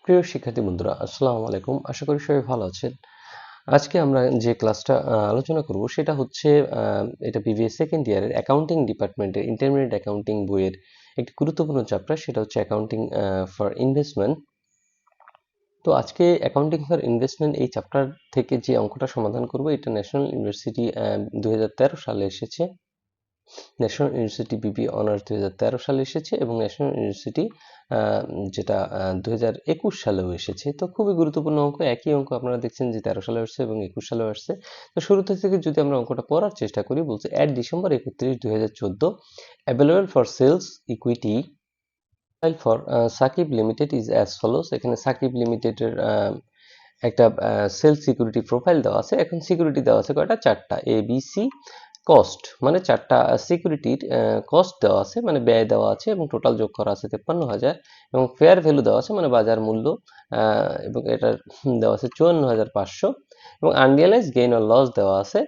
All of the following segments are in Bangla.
প্রিয় শিক্ষার্থী বন্ধুরা, আসসালামু আলাইকুম। আশা করি সবাই ভালো আছেন। আজকে আমরা যে ক্লাসটা আলোচনা করব সেটা হচ্ছে এটা বিবিএ সেকেন্ড ইয়ারের অ্যাকাউন্টিং ডিপার্টমেন্টের ইন্টারমিডিয়েট অ্যাকাউন্টিং বইয়ের একটি গুরুত্বপূর্ণ চ্যাপ্টার, সেটা হচ্ছে অ্যাকাউন্টিং ফর ইনভেস্টমেন্ট। তো আজকে অ্যাকাউন্টিং ফর ইনভেস্টমেন্ট এই চ্যাপ্টার থেকে যে অঙ্কটা সমাধান করব এটা ন্যাশনাল ইউনিভার্সিটি 2013 সালে এসেছে। ন্যাশনাল ইউনিভার্সিটি বিবি অনার্স 2013 সালে এসেছে এবং ন্যাশনাল ইউনিভার্সিটি যেটা 2021 সালেও এসেছে। তো খুবই গুরুত্বপূর্ণ অঙ্ক, একই অঙ্ক আপনারা দেখছেন যে 13 সালে আসছে এবং 21 সালেও আসছে। তো শুরু থেকে যদি আমরা অঙ্কটা পড়ার চেষ্টা করি, বলছে at December 31, 2014 available for sales equity for Shakib limited is as follows. এখানে সাকিব লিমিটেডের একটা সেলস সিকিউরিটি প্রোফাইল দেওয়া আছে। এখন সিকিউরিটি দেওয়া আছে কয়টা? 4টা। এ বি সি কস্ট মানে 4টা সিকিউরিটির কস্ট দেওয়া আছে, মানে ব্যয় দেওয়া আছে এবং টোটাল যোগ করা আছে 53,000 এবং ফেয়ার ভ্যালু দেওয়া আছে মানে বাজার মূল্য, এবং এটার দেওয়া আছে 54,500 এবং আনরিয়ালাইজ গেইন অর লস দেওয়া আছে।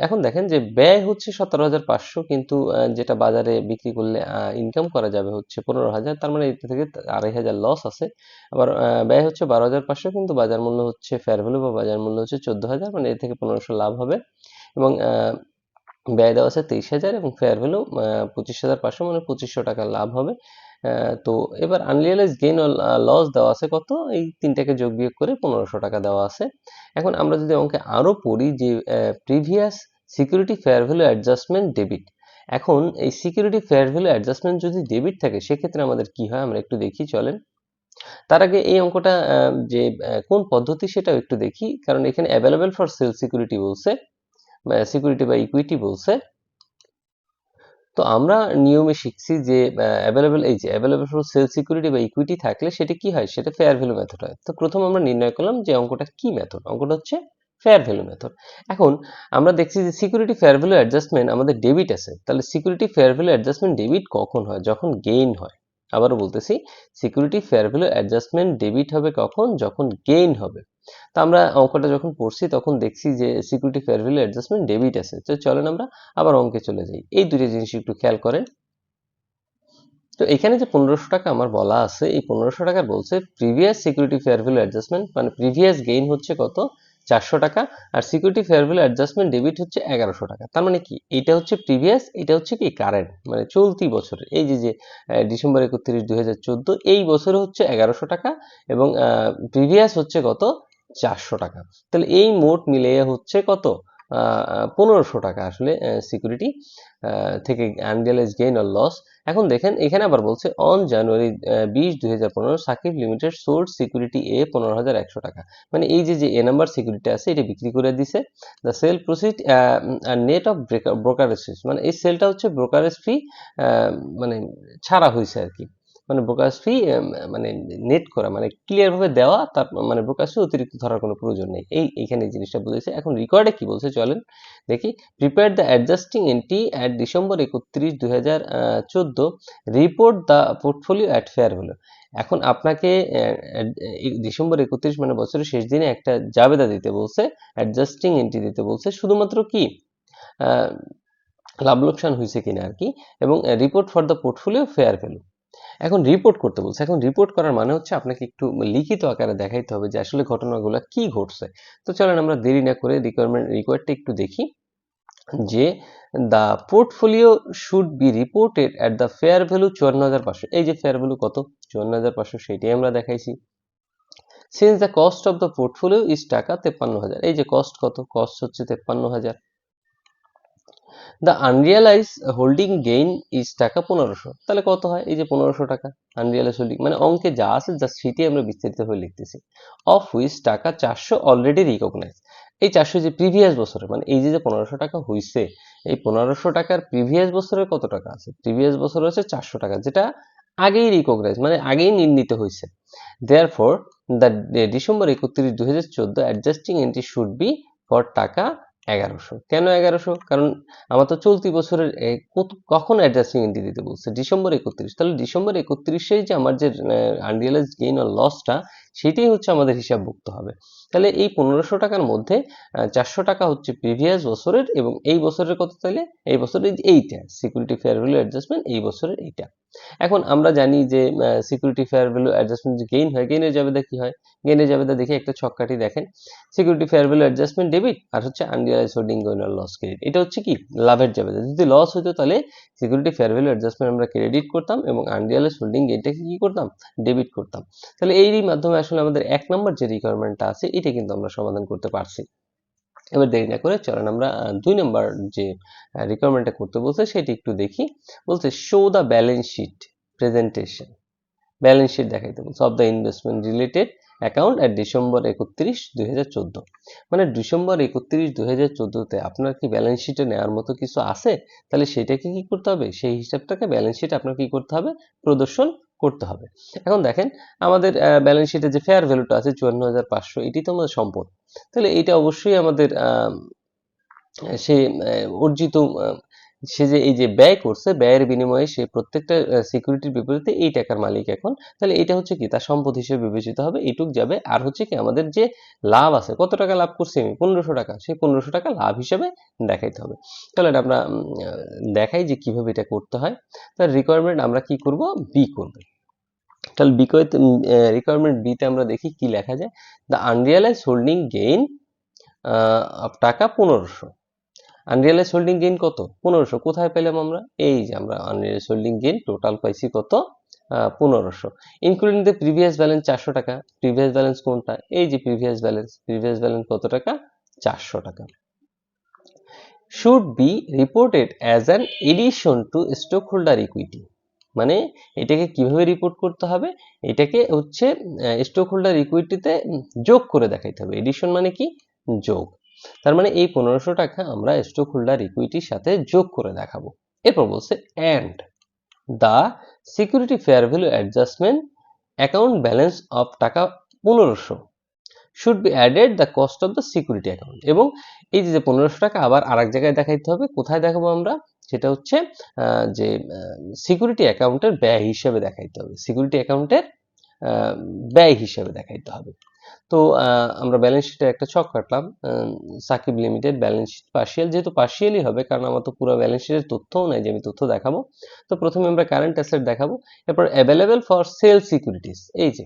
এখন দেখেন যে ব্যয় হচ্ছে 17,500, কিন্তু যেটা বাজারে বিক্রি করলে ইনকাম করা যাবে হচ্ছে 15,000, তার মানে এর থেকে 2,500 লস আছে। আবার ব্যয় হচ্ছে 12,500, কিন্তু বাজার মূল্য হচ্ছে ফেয়ার ভ্যালু বা বাজার মূল্য হচ্ছে 14,000, মানে এর থেকে 1500 লাভ হবে। এবং ব্যয় দেওয়া আছে 23,000 এবং ফেয়ার ভ্যালু 25,500, মানে 2500 টাকা লাভ হবে। তো এবার আনরিয়ালাইজ গেইন ও লস দেওয়া আছে কত? এই তিনটাকে যোগ বিয়োগ করে 1500 টাকা দেওয়া আছে। এখন আমরা যদি অঙ্কে আরো পড়ি যে previous security fair value adjustment debit. এখন এই সিকিউরিটি ফেয়ার ভ্যালু অ্যাডজাস্টমেন্ট যদি ডেবিট থাকে সেক্ষেত্রে আমাদের কি হয় আমরা একটু দেখি, চলেন। তার আগে এই অঙ্কটা যে কোন পদ্ধতি সেটাও একটু দেখি, কারণ এখানে অ্যাভেলেবল ফর সেল সিকিউরিটি বলছে, সিকিউরিটি বা ইকুইটি বলছে। তো আমরা নিয়মে শিখছি যে এই যে অ্যাভেলেবল ফর সেল সিকিউরিটি বা ইকুইটি থাকলে সেটা কি হয়? সেটা ফেয়ার ভ্যালু মেথড হয়। তো প্রথম আমরা নির্ণয় করলাম যে অঙ্কটা কি মেথড, অঙ্কটা হচ্ছে ফেয়ার ভ্যালু মেথড। এখন আমরা দেখছি যে সিকিউরিটি ফেয়ার ভ্যালু অ্যাডজাস্টমেন্ট আমাদের ডেবিট আছে, তাহলে security fair value adjustment debit কখন হয়? যখন গেইন হয়। আবারও বলতেছি, security fair value adjustment debit হবে কখন? যখন গেইন হবে। তো আমরা অঙ্কটা যখন পড়ছি তখন দেখছি যে security fair value adjustment debit আছে। তো চলেন আমরা আবার অঙ্কে চলে যাই। এই দুটো জিনিস একটু খেয়াল করেন। তো এখানে যে 1500 টাকা আমার বলা আছে, এই 1500 টাকার বলছে previous security fair value adjustment, মানে প্রিভিয়াস গেইন হচ্ছে কত? 400 টাকা, আর security fair value adjustment debit হচ্ছে 1100 টাকা। তার মানে কি? এটা হচ্ছে প্রিভিয়াস, এটা হচ্ছে কি কারেন্ট, মানে চলতি বছরের। এই যে ডিসেম্বর 31, 2014 এই বছরে হচ্ছে 1100 টাকা এবং প্রিভিয়াস হচ্ছে কত? 400 টাকা। তাহলে এই মোট মিলিয়ে হচ্ছে কত? 1500 টাকা আসলে সিকিউরিটি থেকে আনরিয়ালাইজ গেইন অর লস। এখন দেখেন এখানে আবার বলছে on January 20, 2015 Sakib limited sold security A 15,100 টাকা। মানে এই যে এ নাম্বার সিকিউরিটি আছে এটা বিক্রি করে দিছে। The sale proceed net of brokerage fees, মানে এই সেলটা হচ্ছে ব্রোকারেজ ফি মানে ছাড়া হয়েছে আর কি। মানে ব্রোকারেজ ফি মানে নেট করা, মানে ক্লিয়ার ভাবে দেওয়া, তার মানে ব্রোকারেজ ফি অতিরিক্ত ধরার কোনো প্রয়োজন নেই। এইখানে এই জিনিসটা বুঝেছে। এখন রেকর্ডে কি বলছে চলেন দেখি। Prepare the adjusting entry at December 31, 2014, report the portfolio at fair value. এখন আপনাকে ডিসেম্বর 31 মানে বছরের শেষ দিনে একটা জাবেদা দিতে বলছে, অ্যাডজাস্টিং এন্ট্রি দিতে বলছে, শুধুমাত্র কি লাভ লোকসান হয়েছে কিনা আর কি, এবং report for the portfolio fair value. এখন রিপোর্ট করতে বলছে। এখন রিপোর্ট করার মানে হচ্ছে আপনাকে একটু লিখিত আকারে দেখাইতে হবে যে আসলে ঘটনাগুলো কি ঘটছে। তো চলেন আমরা দেরি না করে রিকোয়ারটা একটু দেখি যে the portfolio should be reported at the fair value 54,500। এই যে ফেয়ার ভ্যালু কত? 54,500, সেটাই আমরা দেখাইছি। Since the cost of the portfolio is টাকা 53,000। এই যে কস্ট কত? কস্ট হচ্ছে 53,000। The unrealise holding gain is টাকা 1500। তাহলে কত হয়? এই যে 1500 টাকা আনরিয়ালাইজ হোল্ডিং, মানে অঙ্কে যা আছে যা সেটাই আমরা বিস্তারিত হয়ে লিখতেছি। অফ হুইচ টাকা 400 অলরেডি রিকগনাইজ। এই 400 যে প্রিভিয়াস বছরে, মানে এই যে 1500 টাকা হইছে, এই 1500 টাকার প্রিভিয়াস বছরের কত টাকা আছে? প্রিভিয়াস বছরে হচ্ছে 400 টাকা, যেটা আগেই রিকগনাইজ মানে আগেই নির্ণীত হয়েছে। Therefore the December 31, 2014 adjusting entry should be for টাকা 1100। কেন 1100? কারণ আমার তো চলতি বছরের কখন অ্যাডজাস্টিং এন্ট্রি দিতে বলছে? ডিসেম্বর 31। তাহলে ডিসেম্বর 31 যে আমার যে আনরিয়ালাইজড গেইন অর লসটা, সেটাই হচ্ছে আমাদের হিসাবভুক্ত হবে। তাহলে এই 1500 টাকার মধ্যে 400 টাকা হচ্ছে প্রিভিয়াস বছরের এবং এই বছরের কত? তাহলে এই বছরের এইটা সিকিউরিটি ফেয়ার ভ্যালু অ্যাডজাস্টমেন্ট এই বছরের এইটা। এখন আমরা জানি যে সিকিউরিটি ফেয়ার ভ্যালু অ্যাডজাস্টমেন্ট যে গেইন হয়, গেইনের জাবেদা কি হয়? গেইনের জাবেদা দেখি একটা ছককাটি দেখেন। Security fair value adjustment debit আর হচ্ছে আনরিয়ালাইজড হোল্ডিং গেইন আর লস ক্রেডিট। এটা হচ্ছে কি লাভের জাবেদা। যদি লস হতো তাহলে সিকিউরিটি ফেয়ার ভ্যালু অ্যাডজাস্টমেন্ট আমরা ক্রেডিট করতাম এবং আনরিয়ালাইজড হোল্ডিং গেইনটাকে কি করতাম? ডেবিট করতাম। তাহলে এরই মাধ্যমে আসলে আমাদের ১ নম্বর যে রিকোয়ারমেন্টটা আছে এটা কিন্তু আমরা সমাধান করতে পারছি। এবার দেরি না করে চলেন আমরা ২ নম্বর যে রিকোয়ারমেন্টটা করতে বলছে সেটি একটু দেখি। বলছে show the balance sheet presentation. Balance sheet দেখাইতে বলছে of the investment related account at December ৩১, ২০১৪। মানে ডিসেম্বর ৩১, ২০১৪-তে আপনার কি ব্যালেন্স শিটে নেওয়ার মতো কিছু আছে? তাহলে সেটাকে কি করতে হবে? সেই হিসাবটাকে ব্যালেন্স শিটে আপনার কি করতে হবে? প্রদর্শন করতে হবে। এখন দেখেন আমাদের ব্যালেন্স শিটে যে ফেয়ার ভ্যালুটা আছে ৫৪,৫০০ এটি তো আমাদের সম্পদ। তাহলে এটা অবশ্যই আমাদের সে অর্জিত সে যে এই যে ব্যয় করছে ব্যয়ের বিনিময়ে সে প্রত্যেকটা সিকিউরিটির বিপরীতে এই টাকার মালিক এখন। তাহলে এটা হচ্ছে কি তার সম্পদ হিসেবে বিবেচিত হবে, এইটুক যাবে। আর হচ্ছে কি আমাদের যে লাভ আছে, কত টাকা লাভ করছি আমি? ১৫০০ টাকা। সেই ১৫০০ টাকা লাভ হিসেবে দেখাইতে হবে। তাহলে এটা আমরা দেখাই যে কিভাবে এটা করতে হয়। তার রিকোয়ারমেন্ট আমরা কি করব? বি করব। তাহলে রিকোয়ারমেন্ট বি তে আমরা দেখি কি লেখা যায়। দ্য আনরিয়ালাইজড হোল্ডিং গেইন টাকা ১৫০০। আনরিয়ালাইজড হোল্ডিং গেইন কত? ১৫০০। কোথায় পেলাম আমরা? এই যে আমরা আনরিয়ালাইজড হোল্ডিং গেইন টোটাল পাইছি কত? ১৫০০। ইনক্লুডিং দ্য প্রিভিয়াস ব্যালেন্স ৪০০ টাকা। প্রিভিয়াস ব্যালেন্স কোনটা? এই যে প্রিভিয়াস ব্যালেন্স। প্রিভিয়াস ব্যালেন্স কত টাকা? ৪০০ টাকা। Should be reported as an addition to stock holder equity. মানে এটাকে কিভাবে রিপোর্ট করতে হবে? এটাকে হচ্ছে স্টক হোল্ডার ইকুইটিতে যোগ করে দেখাইতে হবে। এডিশন মানে কি? যোগ। তার মানে এই ১৫০০ টাকা আমরা স্টক হোল্ডার ইকুইটির সাথে যোগ করে দেখাবো। এরপর বলছে and the security fair value adjustment account balance of টাকা ১৫০০ should be added the cost of the security account. এবং এই যে ১৫০০ টাকা আবার আরেক জায়গায় দেখাইতে হবে। কোথায় দেখাবো আমরা? সেটা হচ্ছে যে সিকিউরিটি অ্যাকাউন্টের ব্যয় হিসেবে দেখাইতে হবে। সিকিউরিটি অ্যাকাউন্টের ব্যয় হিসেবে দেখাইতে হবে। তো আমরা ব্যালেন্স শিটে একটা ছক কাটলাম। Shakib limited balance sheet partial, যেহেতু পার্শিয়ালই হবে কারণ আমার তো পুরো ব্যালেন্স শিটের তথ্যও নাই যে আমি তথ্য দেখাবো। তো প্রথমে আমরা কারেন্ট অ্যাসেট দেখাবো। এরপর অ্যাভেলেবল ফর সেল সিকিউরিটিজ, এই যে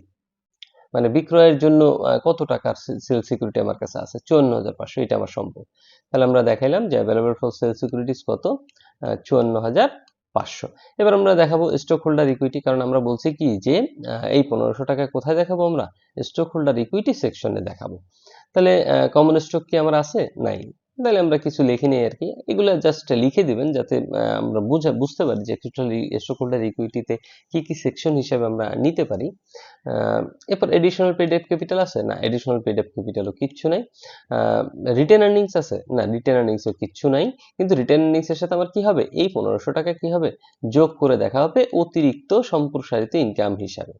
মানে বিক্রয়ের জন্য কত টাকার সেল সিকিউরিটি আমার কাছে আছে? ৫৪,৫০০। এটা আমার সম্পদ। তাহলে আমরা দেখাইলাম যে অ্যাভেলেবল ফর সেল সিকিউরিটিজ কত? ৫৪,৫০০। এবার আমরা দেখাবো স্টক হোল্ডার ইকুইটি, কারণ আমরা বলছি কি যে এই ১৫০০ টাকা কোথায় দেখাবো আমরা? স্টক হোল্ডার ইকুইটি সেকশনে দেখাবো। তাহলে কমন স্টক কি আমার আছে? নাই। তাহলে আমরা কিছু লিখে নিই আর কি। এগুলো জাস্ট লিখে দিবেন যাতে আমরা বুঝতে পারি যে স্টক হোল্ডার ইকুইটিতে কি কি সেকশন হিসেবে আমরা নিতে পারি। এরপর এডিশনাল পেইড আপ ক্যাপিটাল আছে? না, এডিশনাল পেইড আপ ক্যাপিটালও কিচ্ছু নাই। রিটেন আর্নিংস আছে? না, রিটেন আর্নিংসও কিচ্ছু নাই। কিন্তু রিটেন আর্নিংস এর সাথে আমার কি হবে? এই ১৫০০ টাকা কি হবে? যোগ করে দেখা হবে অতিরিক্ত সম্প্রসারিত ইনকাম হিসাবে।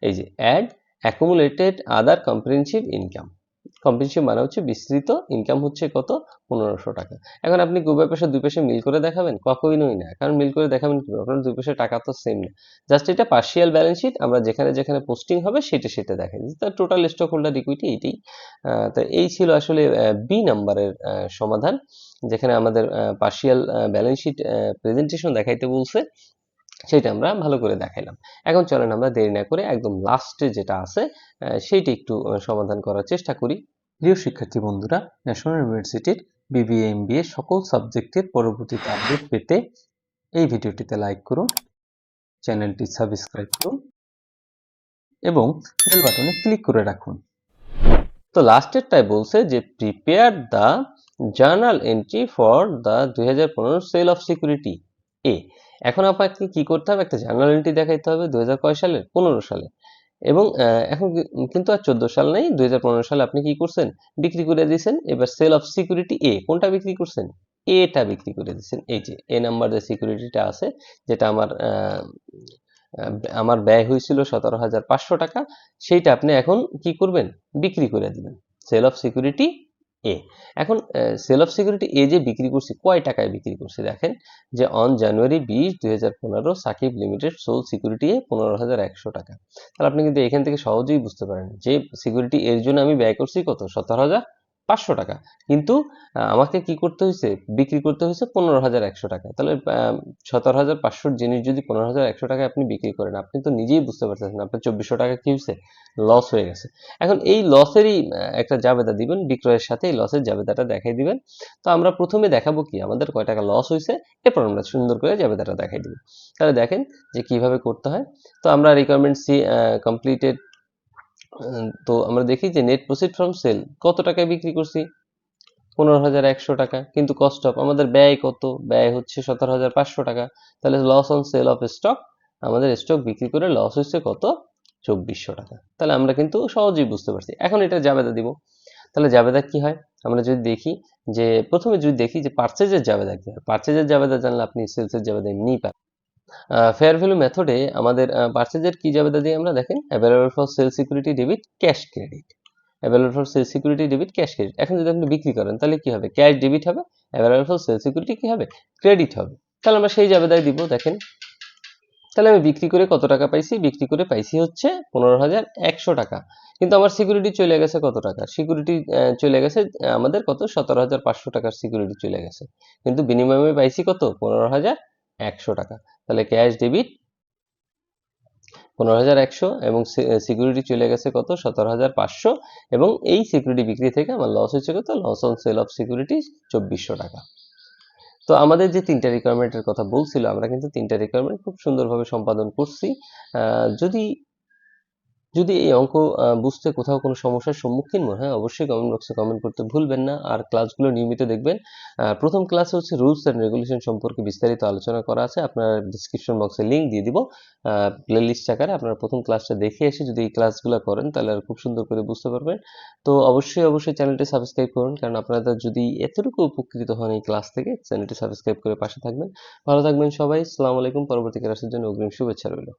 এই যে অ্যাড অ্যাকুমুলেটেড আদার কম্প্রিহেনসিভ ইনকাম। কম্প্রিহেনসিভ মানে হচ্ছে বিস্তৃত, ইনকাম হচ্ছে কত? ১৫০০ টাকা। এখন আপনি উভয় পাশে দুই পাশে মিল করে দেখাবেন? কখনোই না। কারণ মিল করে দেখাবেন কিভাবে? আপনার দুই পাশে টাকা তো সেম না। জাস্ট এটা পার্শিয়াল ব্যালেন্স শিট, আমরা যেখানে যেখানে পোস্টিং হবে সেটা দেখাই দিচ্ছি। তার টোটাল স্টক হোল্ডার ইকুইটি এইটাই। তো এই ছিল আসলে বি নাম্বারের সমাধান, যেখানে আমাদের পার্শিয়াল ব্যালেন্স শিট প্রেজেন্টেশন দেখাইতে বলছে। সেটা আমরা ভালো করে দেখাইলাম। এখন চলেন আমরা দেরি না করে একদম লাস্টে যেটা আছে সেইটা একটু সমাধান করার চেষ্টা করি। প্রিয় শিক্ষার্থী বন্ধুরা, ন্যাশনাল ইউনিভার্সিটির বিবিএ এমবিএ সকল সাবজেক্টের পরবর্তীতে আপডেট পেতে এই ভিডিওটিতে লাইক করুন, চ্যানেলটি সাবস্ক্রাইব করুন এবং বেল বাটনে ক্লিক করে রাখুন। তো লাস্টেরটাই বলছে যে prepare the journal entry for the ২০১৫ sale of security A. এখন আপনাকে কি করতে হবে? একটা জার্নাল এন্ট্রি দেখাইতে হবে ২০০০ কয় সালে? ১৫ সালে। এবং এখন কিন্তু আর ১৪ সাল নেই, ২০১৫ সালে আপনি কি করছেন? বিক্রি করে দিয়েছেন। এবার সেল অফ সিকিউরিটি এ, কোনটা বিক্রি করছেন? এটা বিক্রি করে দিয়েছেন। এই যে এ নাম্বার যে সিকিউরিটিটা আছে, যেটা আমার ব্যয় হয়েছিল ১৭,৫০০ টাকা, সেইটা আপনি এখন কি করবেন? বিক্রি করে দিবেন। Sell of security A. এখন সেল অফ সিকিউরিটি এ যে বিক্রি করছি, কয় টাকায় বিক্রি করছি? দেখেন যে on January ২০, ২০১৫ Sakib limited sold security A ১৫,১০০ টাকা। তাহলে আপনি কিন্তু এখান থেকে সহজেই বুঝতে পারেন যে সিকিউরিটি এর জন্য আমি ব্যয় করছি কত? ১৭,৫০০ 500 টাকা, কিন্তু আমাকে কি করতে হয়েছে, বিক্রি করতে হয়েছে 15,100 টাকা। তাহলে 17,500 জিনিস যদি 15,100 টাকায় আপনি বিক্রি করেন, আপনি তো নিজেই বুঝতে পারতেছেন আপনার 2400 টাকা কি হয়েছে, লস হয়ে গেছে। এখন এই লসেরই একটা জাবেদা দিবেন, বিক্রয়ের সাথে এই লসের জাবেদাটা দেখাই দিবেন। তো আমরা প্রথমে দেখাবো কি আমাদের কয় টাকা লস হয়েছে, এরপর আমরা সুন্দর করে জাবেদাটা দেখাই দিব। তাহলে দেখেন যে কিভাবে করতে হয়। তো আমরা রিকোয়ারমেন্ট সি কমপ্লিটেড। তো আমরা দেখি যে নেট প্রসিড ফ্রম সেল কত টাকায় বিক্রি করছি, 15,100 টাকা, কিন্তু কস্ট অফ আমাদের ব্যয় কত, ব্যয় হচ্ছে 17,500 টাকা। তাহলে loss on sale of stock, আমাদের স্টক বিক্রি করে লস হচ্ছে কত, 2,400 টাকা। তাহলে আমরা কিন্তু সহজেই বুঝতে পারছি। এখন এটা জাবেদা দিব। তাহলে জাবেদা কি হয়, আমরা যদি দেখি যে প্রথমে যদি দেখি যে পার্চেজের জাবেদা কি হয়, পার্চেজের জাবেদা জানলে আপনি সেলসের জাবেদা এমনিই পাবেন। ফেয়ার ভ্যালু মেথডে আমাদের পার্চেজের কি জাবেদা দিই আমরা, দেখেন available for sale security debit cash credit, available for sale security debit cash credit. এখন যদি আপনি বিক্রি করেন তাহলে কি হবে, ক্যাশ ডেবিট হবে, অ্যাভেলেবল ফর সেল সিকিউরিটি কি হবে, ক্রেডিট হবে। তাহলে আমরা সেই জাবেদায় দিব। দেখেন তাহলে আমি বিক্রি করে কত টাকা পাইছি, বিক্রি করে পাইছি হচ্ছে 15,100 টাকা, কিন্তু আমার সিকিউরিটি চলে গেছে কত টাকা, সিকিউরিটি চলে গেছে আমাদের কত, 17,500 টাকার সিকিউরিটি চলে গেছে, কিন্তু বিনিময়ে পাইছি কত, 15,100 টাকা। তাহলে ক্যাশ ডেবিট 15,100 এবং সিকিউরিটি চলে গেছে কত, 17,500, এবং এই সিকিউরিটি বিক্রি থেকে আমার লস হয়েছে কত, loss on sale of security 2,400 টাকা। তো আমাদের যে তিনটা রিকোয়ারমেন্টের কথা বলছিল, আমরা কিন্তু তিনটা রিকোয়ারমেন্ট খুব সুন্দরভাবে সম্পাদন করছি। যদি যদি এই অঙ্ক বুঝতে কোথাও কোনো সমস্যার সম্মুখীন মনে হয়, অবশ্যই কমেন্ট বক্সে কমেন্ট করতে ভুলবেন না। আর ক্লাসগুলো নিয়মিত দেখবেন। প্রথম ক্লাসে হচ্ছে রুলস অ্যান্ড রেগুলেশন সম্পর্কে বিস্তারিত আলোচনা করা আছে, আপনার ডিসক্রিপশন বক্সে লিঙ্ক দিয়ে দিব প্লেলিস্ট আকারে। আপনারা প্রথম ক্লাসটা দেখে এসে যদি এই ক্লাসগুলো করেন তাহলে আর খুব সুন্দর করে বুঝতে পারবেন। তো অবশ্যই চ্যানেলটি সাবস্ক্রাইব করুন, কারণ আপনারা যদি এতটুকু উপকৃত হন এই ক্লাস থেকে, চ্যানেলটি সাবস্ক্রাইব করে পাশে থাকবেন। ভালো থাকবেন সবাই। আসসালামু আলাইকুম। পরবর্তী ক্লাসের জন্য অগ্রিম শুভেচ্ছা রইল।